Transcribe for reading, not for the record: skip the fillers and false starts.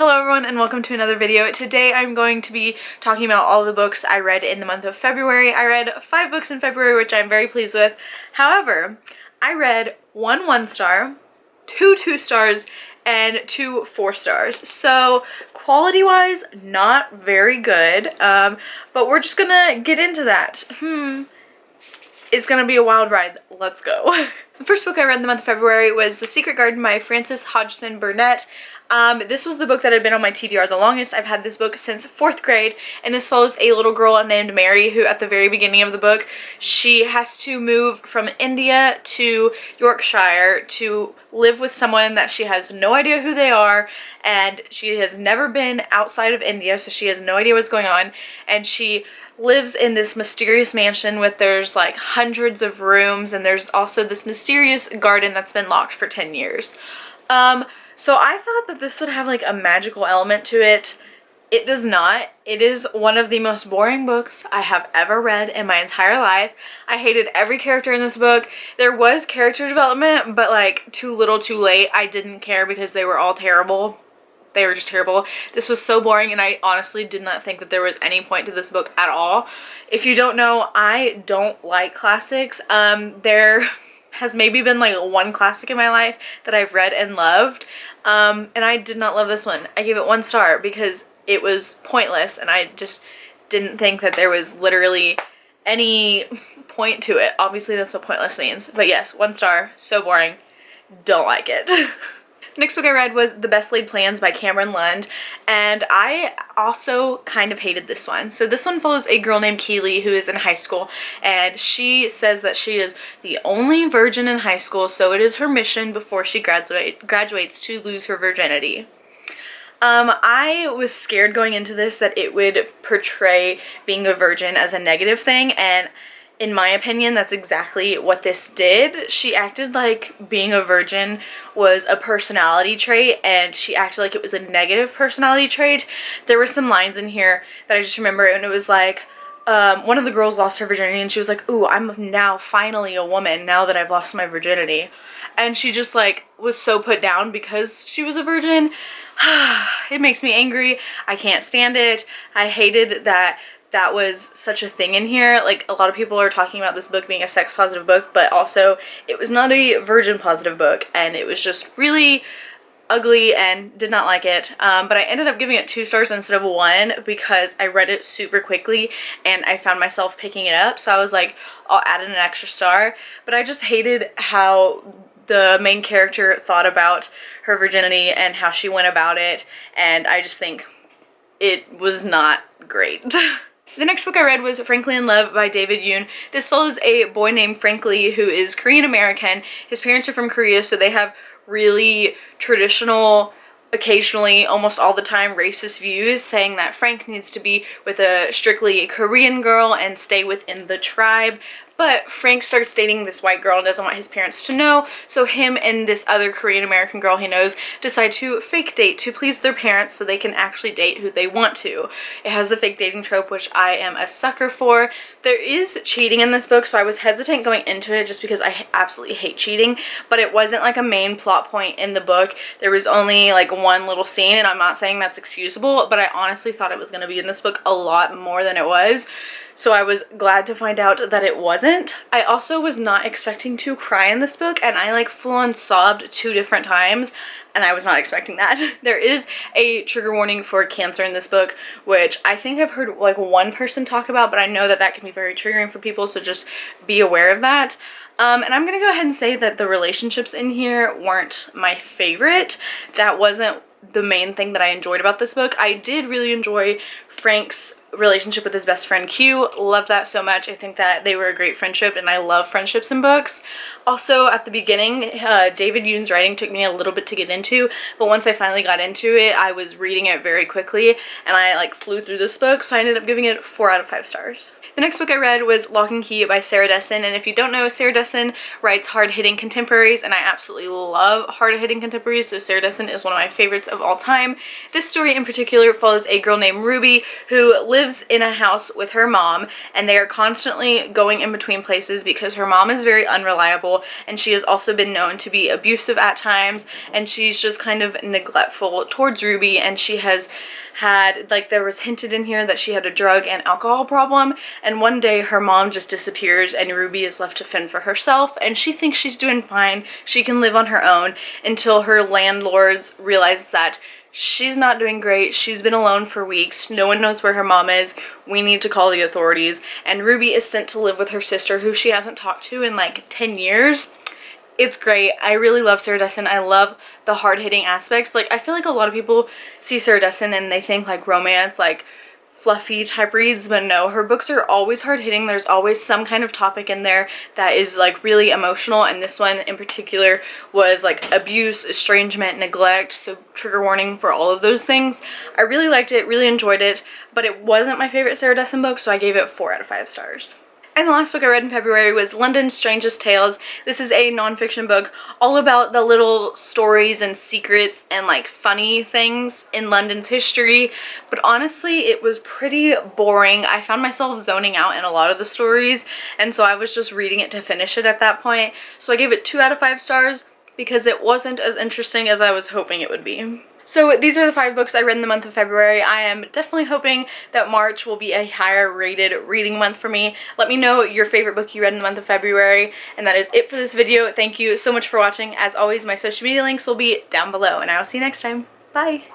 Hello everyone and welcome to another video. Today I'm going to be talking about all the books I read in the month of February. I read 5 books in February, which I'm very pleased with. However, I read 1 1-star, 2 2-stars, and 2 4-stars. So quality-wise, not very good, but we're just gonna get into that. It's gonna be a wild ride. Let's go. The first book I read in the month of February was The Secret Garden by Frances Hodgson Burnett. This was the book that had been on my TBR the longest. I've had this book since 4th grade, and this follows a little girl named Mary who at the very beginning of the book, she has to move from India to Yorkshire to live with someone that she has no idea who they are, and she has never been outside of India, so she has no idea what's going on, and she lives in this mysterious mansion with there's like hundreds of rooms, and there's also this mysterious garden that's been locked for 10 years. So I thought that this would have like a magical element to it. It does not. It is one of the most boring books I have ever read in my entire life. I hated every character in this book. There was character development, but like too little too late. I didn't care because they were all terrible. They were just terrible. This was so boring, and I honestly did not think that there was any point to this book at all. If you don't know, I don't like classics. There has maybe been like 1 classic in my life that I've read and loved, and I did not love this one. I gave it 1 star because it was pointless, and I just didn't think that there was literally any point to it. Obviously that's what pointless means, but yes, 1 star. So boring. Don't like it. The next book I read was The Best Laid Plans by Cameron Lund, and I also kind of hated this one. So this one follows a girl named Keeley who is in high school, and she says that she is the only virgin in high school, so it is her mission before she graduates to lose her virginity. I was scared going into this that it would portray being a virgin as a negative thing, and in my opinion, that's exactly what this did. She acted like being a virgin was a personality trait, and she acted like it was a negative personality trait. There were some lines in here that I just remember, and it was like, one of the girls lost her virginity, and she was like, ooh, I'm now finally a woman now that I've lost my virginity. And she just like was so put down because she was a virgin. It makes me angry. I can't stand it. I hated that that was such a thing in here. Like, a lot of people are talking about this book being a sex positive book, but also it was not a virgin positive book, and it was just really ugly and did not like it. But I ended up giving it 2 stars instead of 1 because I read it super quickly and I found myself picking it up, so I was like, I'll add in an extra star. But I just hated how the main character thought about her virginity and how she went about it, and I just think it was not great. The next book I read was Frankly in Love by David Yoon. This follows a boy named Frankly who is Korean American. His parents are from Korea, so they have really traditional, occasionally, almost all the time, racist views, saying that Frank needs to be with a strictly Korean girl and stay within the tribe. But Frank starts dating this white girl and doesn't want his parents to know, so him and this other Korean American girl he knows decide to fake date to please their parents so they can actually date who they want to. It has the fake dating trope, which I am a sucker for. There is cheating in this book, so I was hesitant going into it just because I absolutely hate cheating, but it wasn't like a main plot point in the book. There was only like 1 little scene, and I'm not saying that's excusable, but I honestly thought it was going to be in this book a lot more than it was. So I was glad to find out that it wasn't. I also was not expecting to cry in this book, and I like full on sobbed 2 different times, and I was not expecting that. There is a trigger warning for cancer in this book, which I think I've heard like 1 person talk about, but I know that that can be very triggering for people, so just be aware of that. And I'm gonna go ahead and say that the relationships in here weren't my favorite. That wasn't the main thing that I enjoyed about this book. I did really enjoy Frank's relationship with his best friend Q. Love that so much. I think that they were a great friendship, and I love friendships in books. Also, at the beginning, David Yoon's writing took me a little bit to get into, but once I finally got into it, I was reading it very quickly, and I like flew through this book, so I ended up giving it 4 out of 5 stars. The next book I read was Lock and Key by Sarah Dessen, and if you don't know, Sarah Dessen writes hard-hitting contemporaries, and I absolutely love hard-hitting contemporaries, so Sarah Dessen is one of my favorites of all time. This story in particular follows a girl named Ruby Ruby, who lives in a house with her mom, and they are constantly going in between places because her mom is very unreliable, and she has also been known to be abusive at times, and she's just kind of neglectful towards Ruby, and she has had, like, there was hinted in here that she had a drug and alcohol problem, and one day her mom just disappears and Ruby is left to fend for herself, and she thinks she's doing fine, she can live on her own, until her landlords realize that she's not doing great, she's been alone for weeks, no one knows where her mom is, we need to call the authorities, and Ruby is sent to live with her sister, who she hasn't talked to in like 10 years. It's great. I really love Sarah Dessen. I love the hard-hitting aspects. Like, I feel like a lot of people see Sarah Dessen and they think like romance, like fluffy type reads, but no, her books are always hard-hitting. There's always some kind of topic in there that is like really emotional, and this one in particular was like abuse, estrangement, neglect, so trigger warning for all of those things. I really liked it, really enjoyed it, but it wasn't my favorite Sarah Dessen book, so I gave it 4 out of 5 stars. And the last book I read in February was London's Strangest Tales. This is a nonfiction book all about the little stories and secrets and like funny things in London's history, but honestly it was pretty boring. I found myself zoning out in a lot of the stories, and so I was just reading it to finish it at that point. So I gave it 2 out of 5 stars because it wasn't as interesting as I was hoping it would be. So these are the 5 books I read in the month of February. I am definitely hoping that March will be a higher rated reading month for me. Let me know your favorite book you read in the month of February. And that is it for this video. Thank you so much for watching. As always, my social media links will be down below, and I will see you next time. Bye!